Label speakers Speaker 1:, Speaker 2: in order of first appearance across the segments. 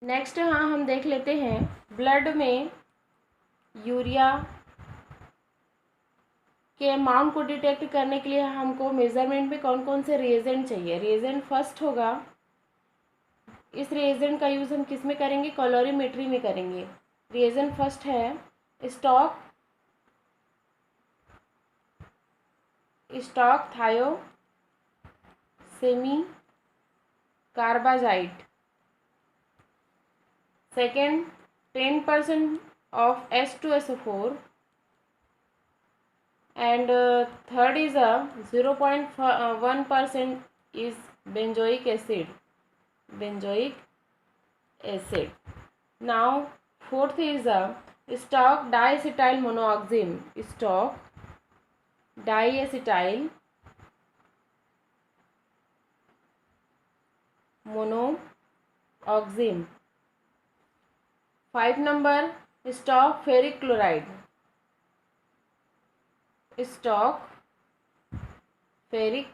Speaker 1: Next हाँ हम देख लेते हैं ब्लड में यूरिया के अमाउंट को डिटेक्ट करने के लिए हमको मेजरमेंट में कौन कौन से रिएजेंट चाहिए। रिएजेंट फर्स्ट होगा, इस रिएजेंट का यूज़ हम किस में करेंगे, कैलोरीमेट्री में करेंगे। रिएजेंट फर्स्ट है stock thiosemicarbazide. Second 10% of H2SO4 and third is a 0.1% is benzoic acid. Now fourth is a stock diacetyl monoxime. Diacetyl monoxime. 5 number stock ferric chloride. Ferric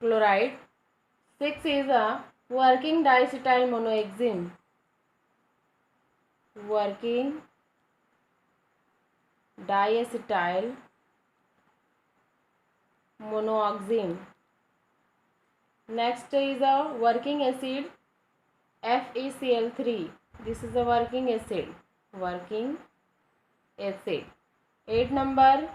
Speaker 1: chloride. 6 is a working diacetyl monoxime. Working diacetyl monoxime. Next is a working acid FeCl3. This is a working acid. 8 number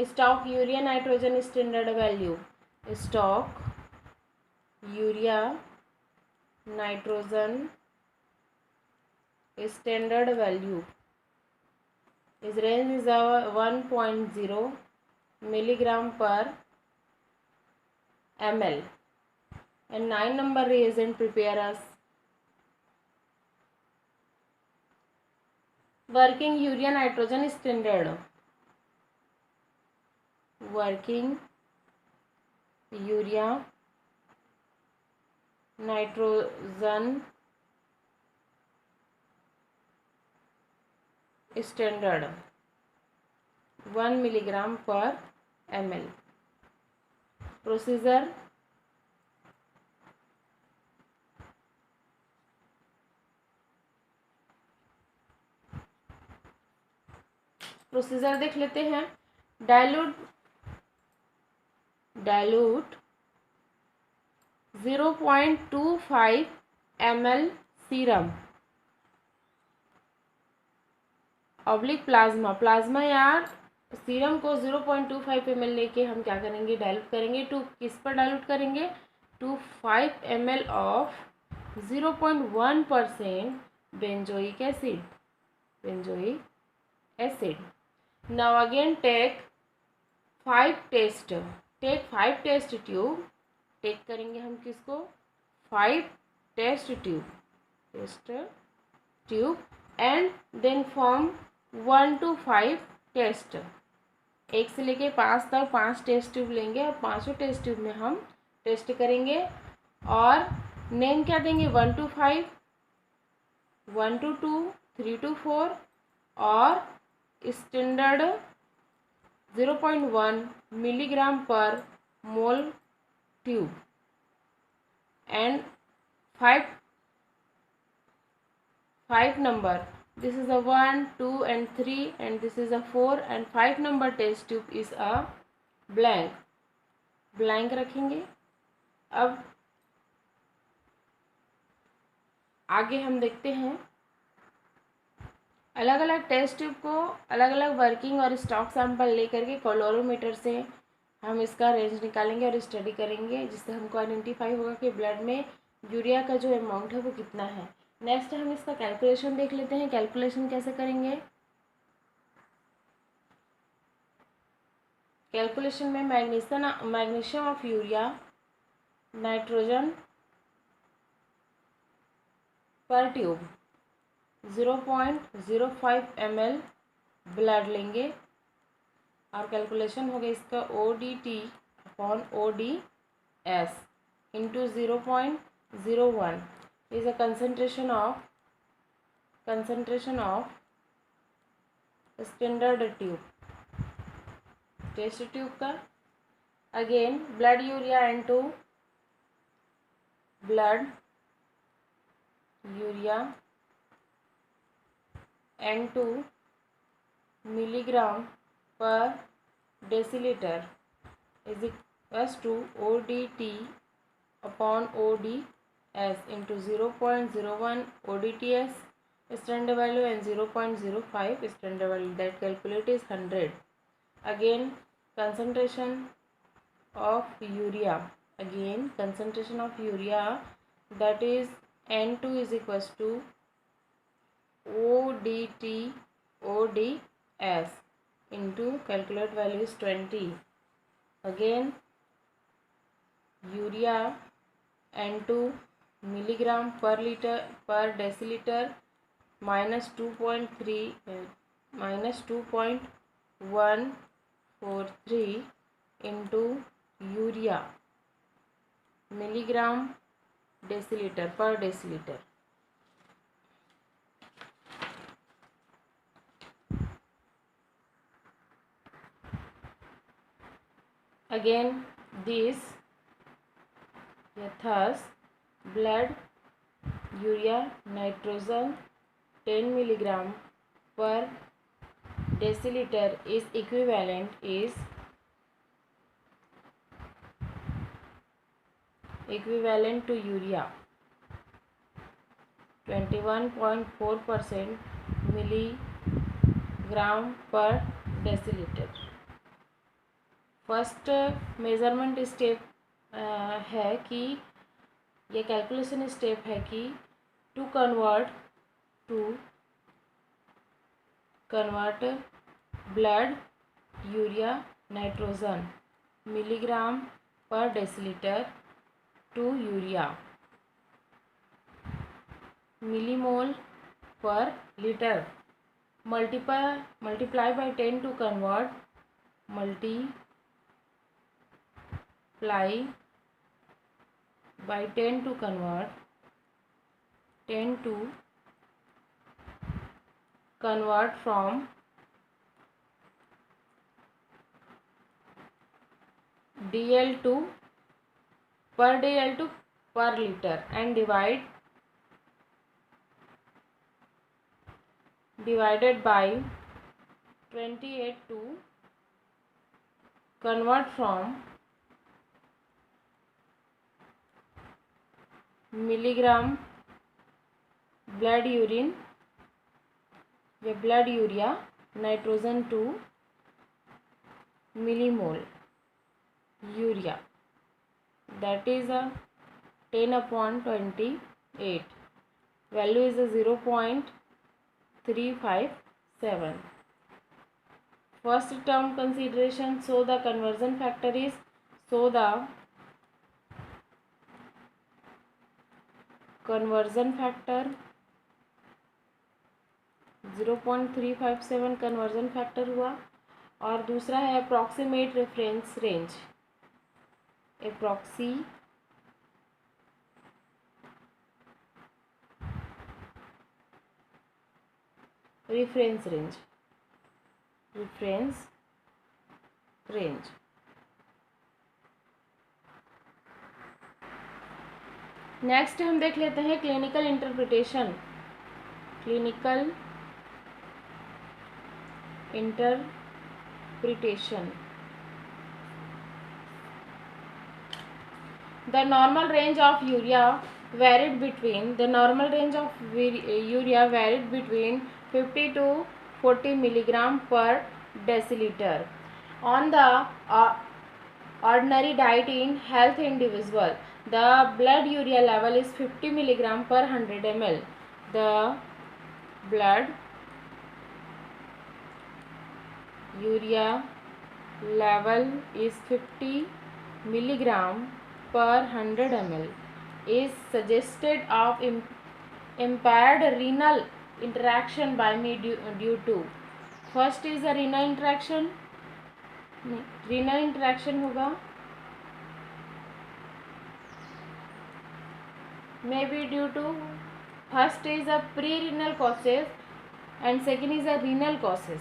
Speaker 1: stock urea nitrogen standard value. Stock urea nitrogen standard value is range is 1.0 milligram per ml. And 9 number reagent prepare us working urea nitrogen standard. Working urea nitrogen standard 1 milligram per ml. Procedure देख लेते हैं। Dilute 0.25 ml serum oblique plasma या serum को 0.25 ml लेके हम क्या करेंगे, dilute करेंगे। टू किस पर डाइल्यूट करेंगे, to 5 ml of 0.1% benzoic acid. Now again take 5 test tube। Take करेंगे हम किसको, 5 test tube and then form 1 to 5 test. 1 से लेके 5 तक 5 टेस्ट ट्यूब लेंगे और 5 टेस्ट ट्यूब में हम टेस्ट करेंगे और नेम क्या देंगे, 1 to 5, 1 to 2, 3 to 4 और standard 0.1 milligram per mole tube and 5 number, this is a 1, 2 and 3 and this is a 4 and 5 number test tube is a blank रखेंगे। अब आगे हम देखते हैं अलग अलग टेस्ट ट्यूब को अलग अलग वर्किंग और स्टॉक सैंपल लेकर के कैलोरीमीटर से हम इसका रेंज निकालेंगे और स्टडी करेंगे, जिससे हमको आइडेंटिफाई होगा कि ब्लड में यूरिया का जो अमाउंट है वो कितना है। नेक्स्ट हम इसका कैलकुलेशन देख लेते हैं। कैलकुलेशन कैसे करेंगे, कैलकुलेशन में मैग्नीशियम ऑफ यूरिया नाइट्रोजन पर ट्यूब 0.05 ml ब्लड लेंगे और कैलकुलेशन हो गया इसका ODT/ODS into 0.01 is a concentration of standard tube, test tube का। Again blood urea into blood urea N2 milligram per deciliter is equals to ODT upon ODS into 0.01 ODTS standard value and 0.05 standard value. That calculate is 100. Again concentration of urea. Again concentration of urea, that is N2 is equals to ODT ODS into calculate value is 20. Again urea N2 milligram per liter per deciliter minus 2.143 into urea milligram deciliter per deciliter. Again this thus blood urea nitrogen 10 milligram per deciliter is equivalent to urea 21.4% milligram per deciliter. First measurement step है कि ये calculation step है कि to convert blood urea nitrogen milligram per decilitre to urea millimole per litre multiply by 10 to convert multiply by 10 to convert 10 to convert from DL to per DL to per liter and divided by 28 to convert from milligram blood urea nitrogen to millimole urea, that is a 10/28. Value is a 0.357. First term consideration, so the conversion factor is 0.357 conversion factor हुआ। और दूसरा है approximate reference range, reference range. Next हम देख लेते हैं clinical interpretation. The normal range of urea varied between 50 to 40 milligram per deciliter. On the ordinary diet in healthy individual, the blood urea level is 50 milligram per 100 ml. The blood urea level is 50 milligram per 100 ml is suggested of impaired renal interaction by me due to, first is a renal interaction होगा, may be due to, first is a pre-renal causes and second is a renal causes.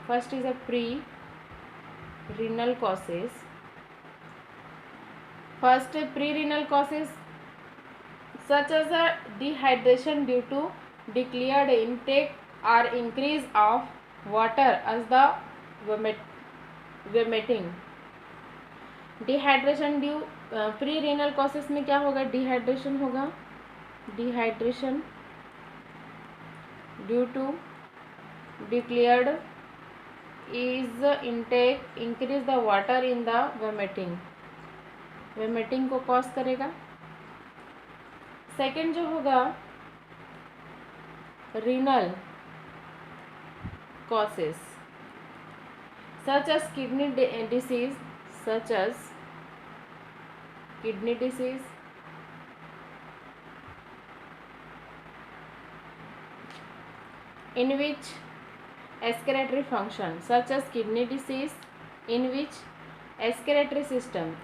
Speaker 1: First is a pre-renal causes. First pre-renal causes such as a dehydration due to declared intake or increase of water as the vomiting. Dehydration due pre renal causes में क्या होगा, dehydration होगा, dehydration due to declared is intake increase the water in the vomiting, vomiting को cause करेगा. Second जो होगा renal causes such as kidney disease, such as kidney disease, in which excretory function, such as kidney disease in which excretory system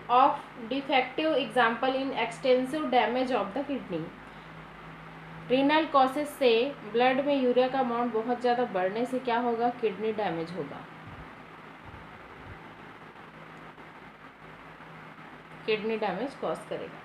Speaker 1: of defective, example in extensive damage of the kidney. Renal causes से blood में urea का amount बहुत ज़्यादा बढ़ने से क्या होगा, kidney damage होगा, किडनी डैमेज कॉज करेगा.